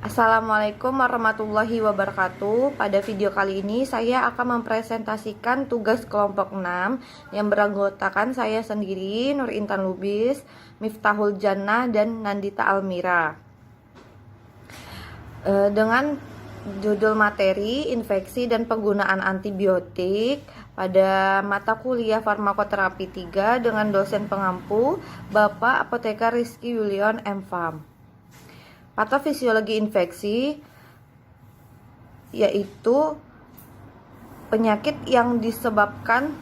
Assalamualaikum warahmatullahi wabarakatuh. Pada video kali ini saya akan mempresentasikan tugas kelompok 6 yang beranggotakan saya sendiri, Nur Intan Lubis, Miftahul Jannah, dan Nandita Almira. Dengan judul materi infeksi dan penggunaan antibiotik pada mata kuliah farmakoterapi 3 dengan dosen pengampu Bapak Apoteker Rizky Yulion M.Farm. Patofisiologi infeksi yaitu penyakit yang disebabkan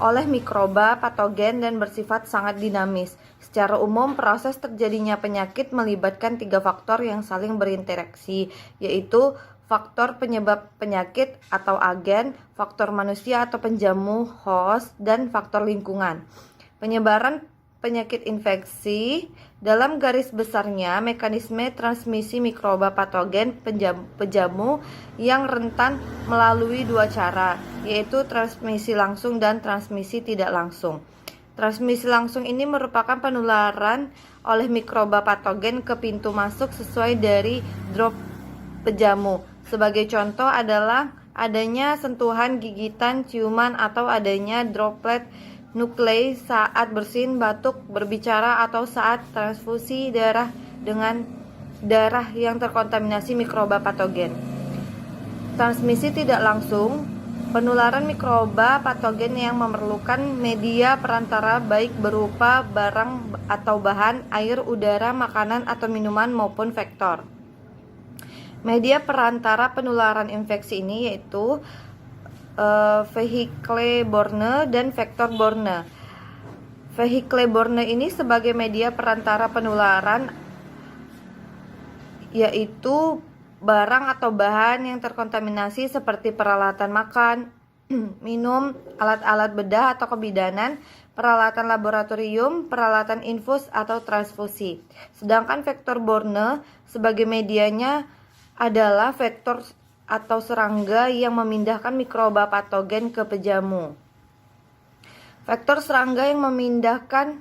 oleh mikroba patogen dan bersifat sangat dinamis. Secara umum, proses terjadinya penyakit melibatkan 3 faktor yang saling berinteraksi, yaitu faktor penyebab penyakit atau agen, faktor manusia atau penjamu host, dan faktor lingkungan. Penyebaran penyakit infeksi dalam garis besarnya mekanisme transmisi mikroba patogen penjamu yang rentan melalui 2 cara, yaitu transmisi langsung dan transmisi tidak langsung. Transmisi langsung ini merupakan penularan oleh mikroba patogen ke pintu masuk sesuai dari drop penjamu. Sebagai contoh adalah adanya sentuhan, gigitan, ciuman, atau adanya droplet nuklei saat bersin, batuk, berbicara, atau saat transfusi darah dengan darah yang terkontaminasi mikroba patogen. Transmisi tidak langsung, penularan mikroba patogen yang memerlukan media perantara baik berupa barang atau bahan, air, udara, makanan atau minuman maupun vektor. Media perantara penularan infeksi ini yaitu vehicle borne dan vektor borne. Vehicle borne ini sebagai media perantara penularan yaitu barang atau bahan yang terkontaminasi seperti peralatan makan, minum, alat-alat bedah atau kebidanan, peralatan laboratorium, peralatan infus atau transfusi. Sedangkan vektor borne sebagai medianya adalah vektor atau serangga yang memindahkan mikroba patogen ke penjamu. Vektor serangga yang memindahkan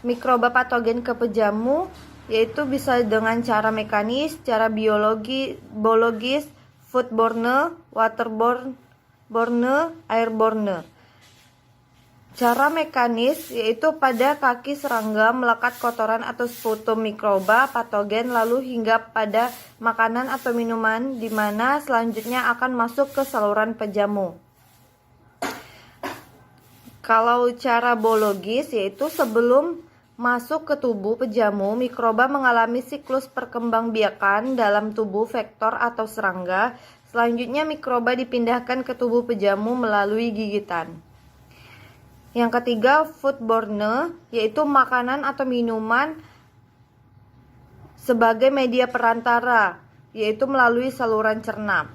mikroba patogen ke penjamu yaitu bisa dengan cara mekanis, cara biologis, foodborne, waterborne, airborne. Cara mekanis yaitu pada kaki serangga melekat kotoran atau sputum mikroba patogen lalu hingga pada makanan atau minuman di mana selanjutnya akan masuk ke saluran penjamu. Kalau cara biologis yaitu sebelum masuk ke tubuh penjamu, mikroba mengalami siklus perkembangbiakan dalam tubuh vektor atau serangga. Selanjutnya mikroba dipindahkan ke tubuh penjamu melalui gigitan. Yang ketiga, foodborne, yaitu makanan atau minuman sebagai media perantara, yaitu melalui saluran cerna.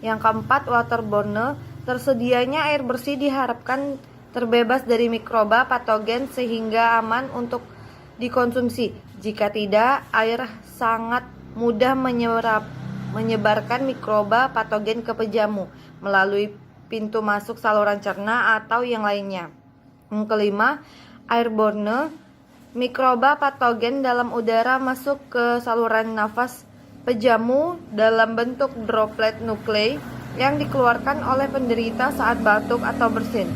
Yang keempat, waterborne, tersedianya air bersih diharapkan terbebas dari mikroba patogen sehingga aman untuk dikonsumsi. Jika tidak, air sangat mudah menyebarkan mikroba patogen ke penjamu melalui pintu masuk saluran cerna atau yang lainnya. Yang kelima, airborne, mikroba patogen dalam udara masuk ke saluran nafas penjamu dalam bentuk droplet nuklei yang dikeluarkan oleh penderita saat batuk atau bersin,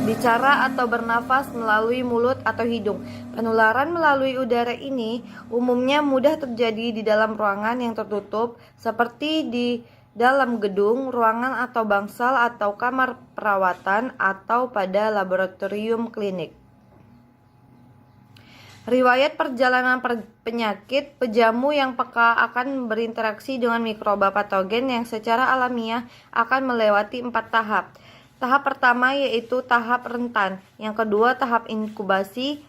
bicara atau bernafas melalui mulut atau hidung. Penularan melalui udara ini umumnya mudah terjadi di dalam ruangan yang tertutup seperti di dalam gedung, ruangan atau bangsal atau kamar perawatan atau pada laboratorium klinik. Riwayat perjalanan penyakit penjamu yang peka akan berinteraksi dengan mikroba patogen yang secara alamiah akan melewati 4 tahap. Tahap pertama yaitu tahap rentan, yang kedua tahap inkubasi,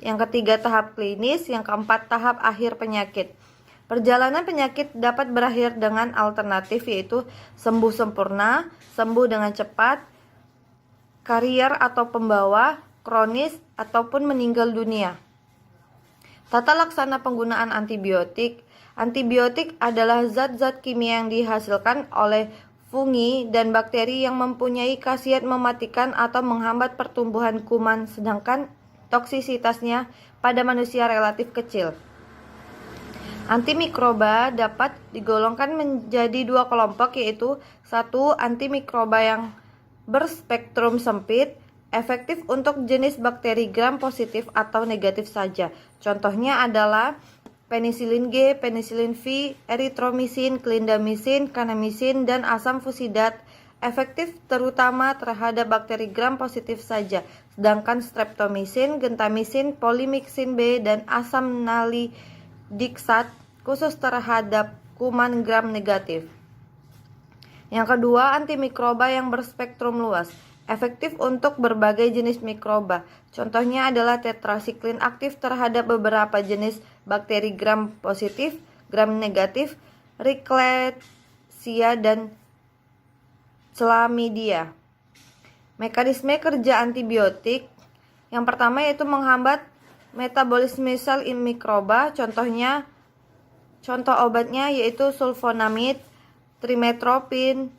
yang ketiga tahap klinis, yang keempat tahap akhir penyakit. Perjalanan penyakit dapat berakhir dengan alternatif yaitu sembuh sempurna, sembuh dengan cepat, karier atau pembawa, kronis, ataupun meninggal dunia. Tata laksana penggunaan antibiotik. Antibiotik adalah zat-zat kimia yang dihasilkan oleh fungi dan bakteri yang mempunyai khasiat mematikan atau menghambat pertumbuhan kuman, sedangkan toksisitasnya pada manusia relatif kecil. Antimikroba dapat digolongkan menjadi dua kelompok, yaitu satu, antimikroba yang berspektrum sempit, efektif untuk jenis bakteri gram positif atau negatif saja. Contohnya adalah penisilin G, penisilin V, eritromisin, clindamycin, kanamisin, dan asam fusidat. Efektif terutama terhadap bakteri gram positif saja, sedangkan streptomycin, gentamisin, polymyxin B, dan asam nalidiksat khusus terhadap kuman gram negatif. Yang kedua, antimikroba yang berspektrum luas, efektif untuk berbagai jenis mikroba. Contohnya adalah tetrasiklin, aktif terhadap beberapa jenis bakteri gram positif, gram negatif, Rickettsia, dan Chlamydia. Mekanisme kerja antibiotik yang pertama yaitu menghambat metabolisme sel mikroba. Contoh obatnya yaitu sulfonamid, trimetropin,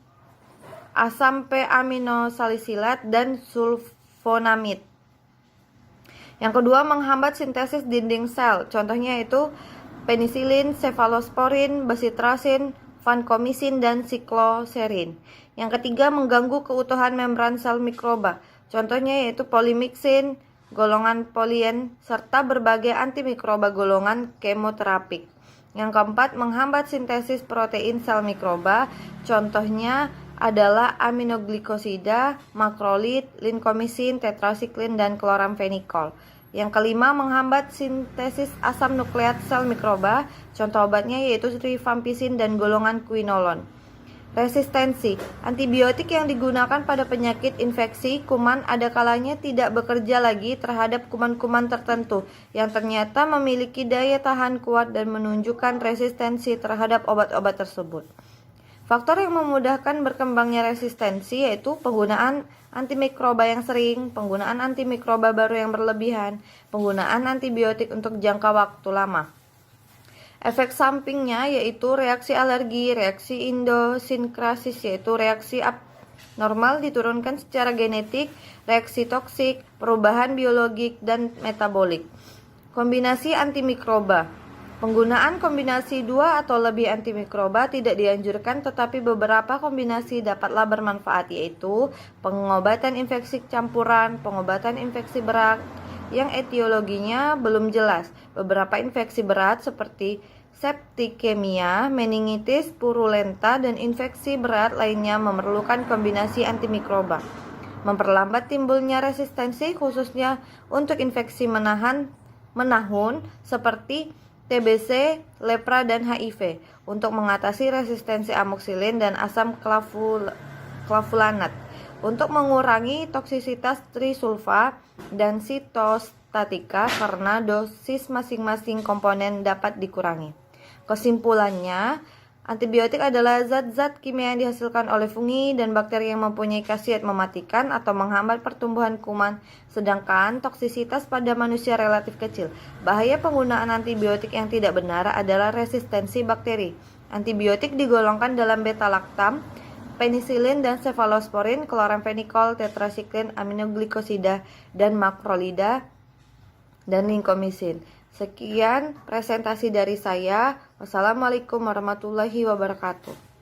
asam p-aminosalisilat, dan sulfonamid. Yang kedua, menghambat sintesis dinding sel. Contohnya yaitu penisilin, cefalosporin, bacitracin, vancomycin, dan sikloserin. Yang ketiga, mengganggu keutuhan membran sel mikroba. Contohnya yaitu polymyxin, golongan polyen, serta berbagai antimikroba golongan kemoterapik. Yang keempat, menghambat sintesis protein sel mikroba. Contohnya adalah aminoglikosida, makrolid, lincomycin, tetrasiklin, dan kloramfenikol. Yang kelima, menghambat sintesis asam nukleat sel mikroba. Contoh obatnya yaitu rifampicin dan golongan quinolone. Resistensi. Antibiotik yang digunakan pada penyakit infeksi kuman ada kalanya tidak bekerja lagi terhadap kuman-kuman tertentu yang ternyata memiliki daya tahan kuat dan menunjukkan resistensi terhadap obat-obat tersebut. Faktor yang memudahkan berkembangnya resistensi yaitu penggunaan antimikroba yang sering, penggunaan antimikroba baru yang berlebihan, penggunaan antibiotik untuk jangka waktu lama. Efek sampingnya yaitu reaksi alergi, reaksi idiosinkrasis yaitu reaksi abnormal diturunkan secara genetik, reaksi toksik, perubahan biologik, dan metabolik. Kombinasi antimikroba. Penggunaan kombinasi 2 atau lebih antimikroba tidak dianjurkan, tetapi beberapa kombinasi dapatlah bermanfaat, yaitu pengobatan infeksi campuran, pengobatan infeksi berat yang etiologinya belum jelas. Beberapa infeksi berat seperti septikemia, meningitis purulenta, dan infeksi berat lainnya memerlukan kombinasi antimikroba. Memperlambat timbulnya resistensi khususnya untuk infeksi menahun seperti TBC, lepra, dan HIV. Untuk mengatasi resistensi amoxilin dan asam clavulanat. Untuk mengurangi toksisitas trisulfa dan sitostatika karena dosis masing-masing komponen dapat dikurangi. Kesimpulannya, antibiotik adalah zat-zat kimia yang dihasilkan oleh fungi dan bakteri yang mempunyai khasiat mematikan atau menghambat pertumbuhan kuman, sedangkan toksisitas pada manusia relatif kecil. Bahaya penggunaan antibiotik yang tidak benar adalah resistensi bakteri. Antibiotik digolongkan dalam beta-laktam, penisilin dan cefalosporin, kloramfenikol, tetrasiklin, aminoglikosida, dan makrolida, dan lincomycin. Sekian presentasi dari saya. Wassalamualaikum warahmatullahi wabarakatuh.